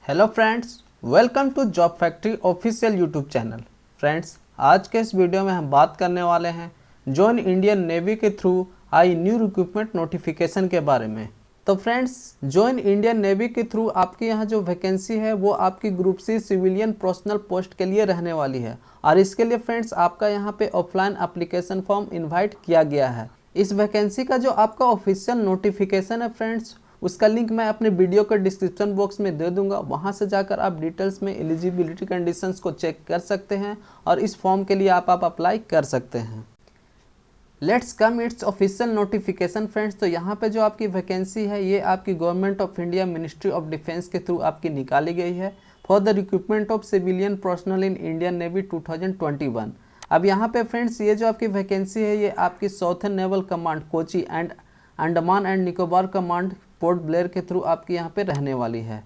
Hello friends, welcome to job factory official YouTube channel. Friends, आज के इस video में हम बात करने वाले हैं जॉइन इंडियन नेवी के through a new recruitment notification के बारे में। तो फ्रेंड्स, जॉइन इंडियन नेवी के थ्रू आपकी यहाँ जो वैकेंसी है वो आपकी group C civilian personnel post के लिए रहने वाली है और इसके लिए फ्रेंड्स आपका यहाँ पे ऑफलाइन एप्लीकेशन फॉर्म इन्वाइट किया गया है। इस वैकेंसी का जो आपका ऑफिशियल नोटिफिकेशन है फ्रेंड्स, उसका लिंक मैं अपने वीडियो के डिस्क्रिप्शन बॉक्स में दे दूंगा। वहां से जाकर आप डिटेल्स में एलिजिबिलिटी कंडीशंस को चेक कर सकते हैं और इस फॉर्म के लिए आप अप्लाई कर सकते हैं। Let's come it's official notification friends. तो यहाँ पे जो आपकी वैकेंसी है ये आपकी government of India ministry of defence के थ्रू आपकी निकाली गई है for the recruitment of civilian personal in Indian navy 2021। अब यहाँ पे फ्रेंड्स ये जो आपकी वैकेंसी है ये आपकी southern naval command Kochi and Andaman and Nicobar command port Blair के थ्रू आपकी यहाँ पे रहने वाली है।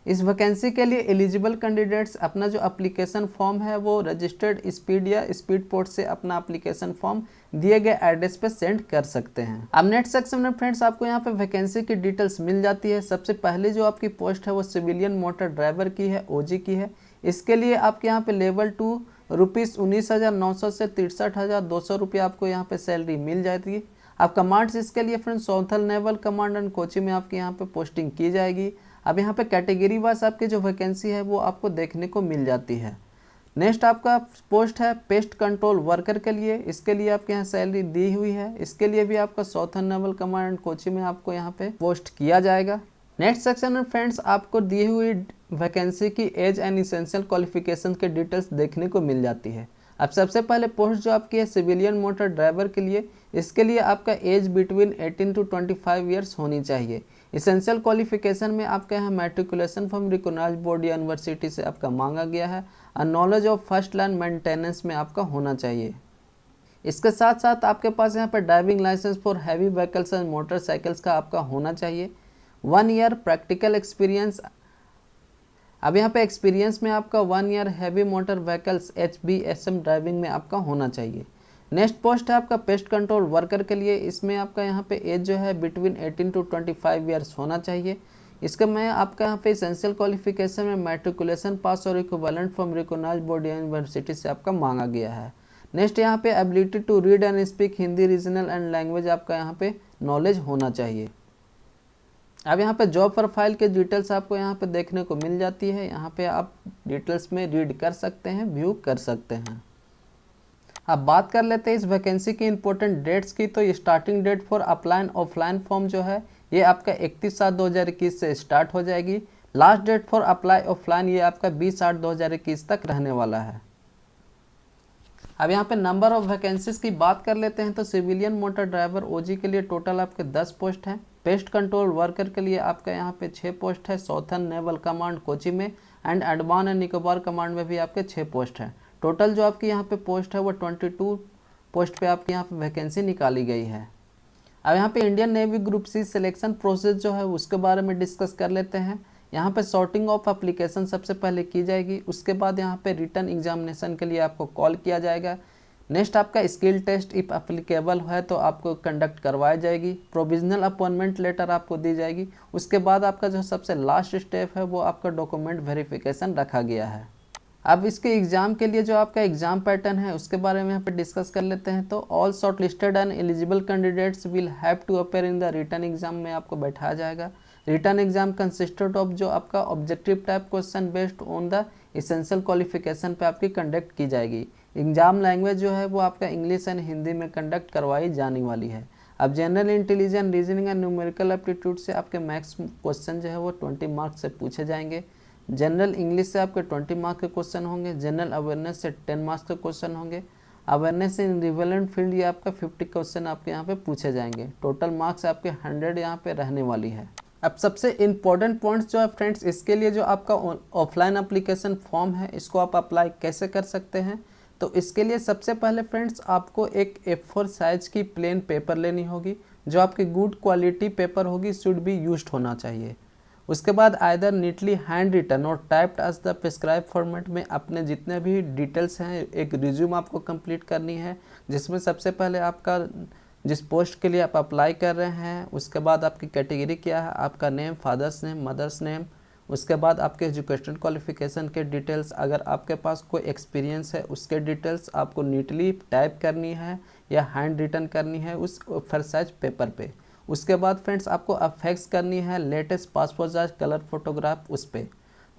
इस वैकेंसी के लिए एलिजिबल कैंडिडेट्स अपना जो एप्लीकेशन फॉर्म है वो रजिस्टर्ड स्पीड या स्पीड पोर्ट से अपना एप्लीकेशन फॉर्म दिए गए एड्रेस पे सेंड कर सकते हैं। अब नेक्स्ट सेक्शन में फ्रेंड्स आपको यहाँ पे वैकेंसी की डिटेल्स मिल जाती है। सबसे पहले जो आपकी पोस्ट है वो सिविलियन मोटर ड्राइवर की है, ओजी की है। इसके लिए आपके यहाँ पे लेवल 2 ₹19,900 से 63,200 रुपये आपको यहाँ पे सैलरी मिल जाती है। अब कमांड्स इसके लिए friends southern naval command and Kochi में आपकी यहाँ पे पोस्टिंग की जाएगी। अब यहाँ पे कैटेगरी वाइज आपकी जो वैकेंसी है वो आपको देखने को मिल जाती है। नेक्स्ट आपका पोस्ट है पेस्ट कंट्रोल वर्कर के लिए। इसके लिए आपके यहाँ सैलरी दी हुई है। इसके लिए भी आपका southern naval command and Kochi में आपको यहाँ पे पोस्ट किया जाएगा। नेक्स्ट सेक्शन में फ्रेंड्स आपको दी हुई वैकेंसी की एज एंड इसेंशियल क्वालिफिकेशन के डिटेल्स देखने को मिल जाती है। अब सबसे पहले पोस्ट जो आपकी है सिविलियन मोटर ड्राइवर के लिए, इसके लिए आपका एज बिटवीन 18 to 25 ईयर्स होनी चाहिए। इसेंशियल क्वालिफिकेशन में आपका यहाँ मैट्रिकुलेशन फ्रॉम रिकॉग्नाइज्ड बोर्ड या यूनिवर्सिटी से आपका मांगा गया है और knowledge of first line maintenance में आपका होना चाहिए। इसके साथ साथ आपके पास यहाँ पर driving licence for heavy vehicles and motorcycles का आपका होना चाहिए। 1 ईयर प्रैक्टिकल एक्सपीरियंस। अब यहाँ पे एक्सपीरियंस में आपका 1 year heavy motor vehicles HBSM driving में आपका होना चाहिए। नेक्स्ट पोस्ट है आपका पेस्ट कंट्रोल वर्कर के लिए। इसमें आपका यहाँ पे एज जो है बिटवीन 18 to 25 ईयर्स होना चाहिए। इसके में आपका यहाँ पे इसेंशियल क्वालिफिकेशन में मैट्रिकुलेशन पास और इक्विवेलेंट फ्रॉम रिकॉग्नाइज्ड बोर्ड या यूनिवर्सिटी से आपका मांगा गया है। नेक्स्ट यहाँ पे ability to read and speak Hindi regional and language आपका यहाँ पे नॉलेज होना चाहिए। अब यहाँ पे जॉब प्रोफाइल के डिटेल्स आपको यहाँ पे देखने को मिल जाती है। यहाँ पे आप डिटेल्स में रीड कर सकते हैं, व्यू कर सकते हैं। अब बात कर लेते हैं इस वैकेंसी की इंपॉर्टेंट डेट्स की। तो ये starting date for apply offline form जो है ये आपका 31/7/2021 से स्टार्ट हो जाएगी। Last date for apply offline ये आपका 20/8/2021 तक रहने वाला है। अब यहाँ पे नंबर ऑफ वैकेंसीज की बात कर लेते हैं। तो सिविलियन मोटर ड्राइवर ओजी के लिए टोटल आपके 10 पोस्ट हैं। पेस्ट कंट्रोल वर्कर के लिए आपका यहाँ पे 6 पोस्ट है साउथर्न नेवल कमांड कोची में and Andaman and Nicobar command में भी आपके 6 पोस्ट हैं। टोटल जो आपकी यहाँ पे पोस्ट है वो 22 पोस्ट पे आपकी यहाँ पे वैकेंसी निकाली गई है। अब यहाँ पे Indian Navy group C selection process जो है उसके बारे में डिस्कस कर लेते हैं। यहाँ पे सॉर्टिंग ऑफ एप्लीकेशन सबसे पहले की जाएगी। उसके बाद यहाँ पे रिटन एग्जामिनेशन के लिए आपको कॉल किया जाएगा। नेक्स्ट आपका स्किल टेस्ट इफ एप्लीकेबल है तो आपको कंडक्ट करवाई जाएगी। प्रोविजनल अपॉइंटमेंट लेटर आपको दी जाएगी। उसके बाद आपका जो सबसे लास्ट स्टेप है वो आपका डॉक्यूमेंट वेरिफिकेशन रखा गया है। अब इसके एग्ज़ाम के लिए जो आपका एग्ज़ाम पैटर्न है उसके बारे में यहाँ पे डिस्कस कर लेते हैं। तो all shortlisted and eligible candidates will have to appear in the written exam में आपको बैठाया जाएगा। रिटन एग्जाम कंसिस्टेड ऑफ जो आपका objective type question based on the essential qualification पे आपकी कंडक्ट की जाएगी। एग्जाम लैंग्वेज जो है वो आपका इंग्लिश एंड हिंदी में कंडक्ट करवाई जाने वाली है। अब general intelligence, reasoning and numerical aptitude से आपके मैथ्स क्वेश्चन जो है वो 20 मार्क्स से पूछे जाएंगे। जनरल इंग्लिश से आपके 20 मार्क्स के क्वेश्चन होंगे। जनरल अवेयरनेस से 10 मार्क्स के क्वेश्चन होंगे। अवेयरनेस इन रिलेवेंट फील्ड ये आपका 50 क्वेश्चन आपके यहाँ पे पूछे जाएंगे। टोटल मार्क्स आपके 100 यहाँ पे रहने वाली है। अब सबसे इम्पोर्टेंट पॉइंट्स जो है फ्रेंड्स, इसके लिए जो आपका ऑफलाइन एप्लीकेशन फॉर्म है इसको आप अप्लाई कैसे कर सकते हैं। तो इसके लिए सबसे पहले फ्रेंड्स आपको एक A4 साइज की प्लेन पेपर लेनी होगी जो आपकी गुड क्वालिटी पेपर होगी, शुड बी यूज्ड होना चाहिए। उसके बाद आइदर नीटली हैंड रिटन और typed as the prescribe format में अपने जितने भी डिटेल्स हैं एक रिज्यूम आपको कंप्लीट करनी है, जिसमें सबसे पहले आपका जिस पोस्ट के लिए आप अप्लाई कर रहे हैं, उसके बाद आपकी कैटेगरी क्या है, आपका name, father's name, mother's name, उसके बाद आपके एजुकेशनल क्वालिफिकेशन के डिटेल्स, अगर आपके पास कोई एक्सपीरियंस है उसके डिटेल्स आपको नीटली टाइप करनी है या हैंड रिटन करनी है उस A4 साइज पेपर पे। उसके बाद फ्रेंड्स आपको अफेक्स करनी है latest passport size colour photograph उस पर,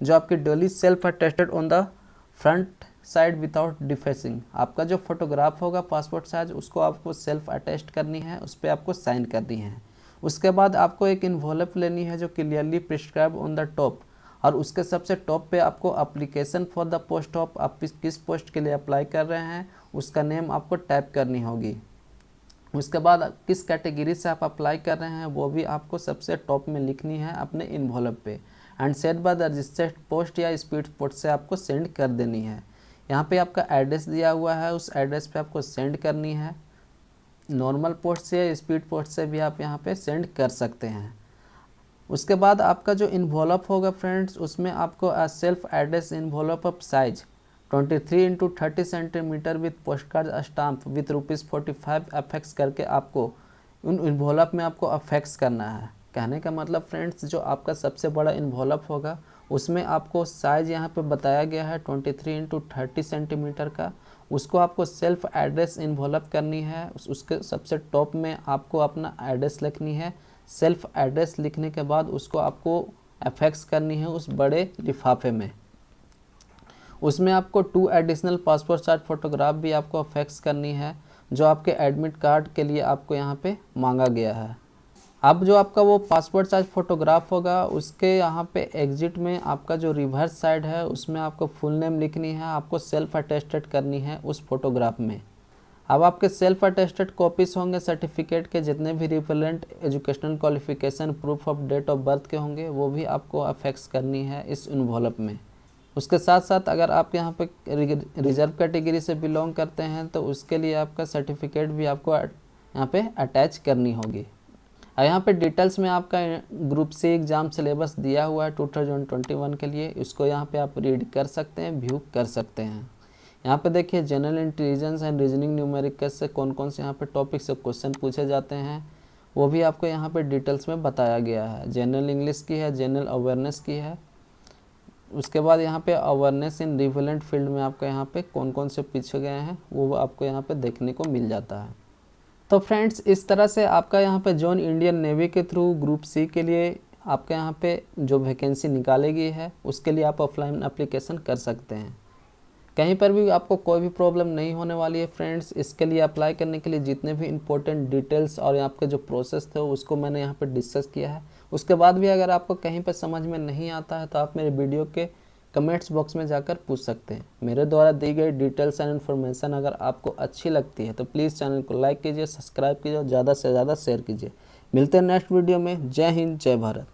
जो आपकी duly self attested on the front side without defacing. आपका जो फोटोग्राफ होगा पासपोर्ट साइज उसको आपको सेल्फ अटेस्ट करनी है, उस पर आपको साइन करनी है। उसके बाद आपको एक इन्वॉल्व लेनी है जो clearly prescribe on the top, और उसके सबसे टॉप पे आपको application for the post of, आप किस पोस्ट के लिए अप्लाई कर रहे हैं उसका नेम आपको टाइप करनी होगी। उसके बाद किस कैटेगरी से आप अप्लाई कर रहे हैं वो भी आपको सबसे टॉप में लिखनी है अपने इन्वॉल्व पे, and send by the registered post या स्पीड पोस्ट से आपको सेंड कर देनी है। यहाँ पे आपका एड्रेस दिया हुआ है, उस एड्रेस पे आपको सेंड करनी है। नॉर्मल पोस्ट से या स्पीड पोस्ट से भी आप यहाँ पे सेंड कर सकते हैं। उसके बाद आपका जो इन्वॉल्व होगा फ्रेंड्स उसमें आपको self address involve of size 23x30 centimetre with post card stamp with ₹45 apex करके आपको उन इन्वॉल्व में आपको अफेक्स करना है। कहने का मतलब फ्रेंड्स जो आपका सबसे बड़ा इन्वॉल्व होगा उसमें आपको साइज़ यहाँ पे बताया गया है 23x30 सेंटीमीटर का, उसको आपको सेल्फ एड्रेस इन्वॉल्व करनी है। उसके सबसे टॉप में आपको अपना एड्रेस लिखनी है। सेल्फ एड्रेस लिखने के बाद उसको आपको अफेक्स करनी है उस बड़े लिफाफे में। उसमें आपको 2 एडिशनल पासपोर्ट साइज फोटोग्राफ भी आपको अफेक्स करनी है जो आपके एडमिट कार्ड के लिए आपको यहाँ पे मांगा गया है। अब जो आपका वो पासपोर्ट साइज फोटोग्राफ होगा उसके यहाँ पे एग्जिट में आपका जो रिवर्स साइड है उसमें आपको फुल नेम लिखनी है, आपको सेल्फ अटेस्टेड करनी है उस फोटोग्राफ में। अब आपके सेल्फ अटेस्टेड कॉपीज़ होंगे सर्टिफिकेट के, जितने भी relevant educational qualification proof of date of birth के होंगे वो भी आपको अफेक्स करनी है इस इन्वॉल्व में। उसके साथ साथ अगर आप यहाँ पे रिजर्व कैटेगरी से बिलोंग करते हैं तो उसके लिए आपका सर्टिफिकेट भी आपको यहाँ पे अटैच करनी होगी। और यहाँ पे डिटेल्स में आपका ग्रुप सी एग्ज़ाम सिलेबस दिया हुआ है 2021 के लिए, इसको यहाँ पे आप रीड कर सकते हैं, व्यू कर सकते हैं। यहाँ पे देखिए general intelligence and reasoning numerical से कौन कौन से यहाँ पे टॉपिक से क्वेश्चन पूछे जाते हैं वो भी आपको यहाँ पे डिटेल्स में बताया गया है। जनरल इंग्लिश की है, जनरल अवेयरनेस की है। उसके बाद यहाँ पे अवेयरनेस इन रिलेवेंट फील्ड में आपका यहाँ पे कौन कौन से पूछे गए हैं वो आपको यहाँ पे देखने को मिल जाता है। तो फ्रेंड्स इस तरह से आपका यहाँ पे जॉन इंडियन नेवी के थ्रू ग्रुप सी के लिए आपका यहाँ पे जो वैकेंसी निकाली गई है उसके लिए आप ऑफलाइन एप्लीकेशन कर सकते हैं। कहीं पर भी आपको कोई भी प्रॉब्लम नहीं होने वाली है फ्रेंड्स। इसके लिए अप्लाई करने के लिए जितने भी इंपॉर्टेंट डिटेल्स और आपके जो प्रोसेस थे उसको मैंने यहाँ पे डिस्कस किया है। उसके बाद भी अगर आपको कहीं पर समझ में नहीं आता है तो आप मेरे वीडियो के कमेंट्स बॉक्स में जाकर पूछ सकते हैं। मेरे द्वारा दी गई डिटेल्स एंड इन्फॉर्मेशन अगर आपको अच्छी लगती है तो प्लीज़ चैनल को लाइक कीजिए, सब्सक्राइब कीजिए और ज़्यादा से ज़्यादा शेयर कीजिए। मिलते हैं नेक्स्ट वीडियो में। जय हिंद, जय भारत।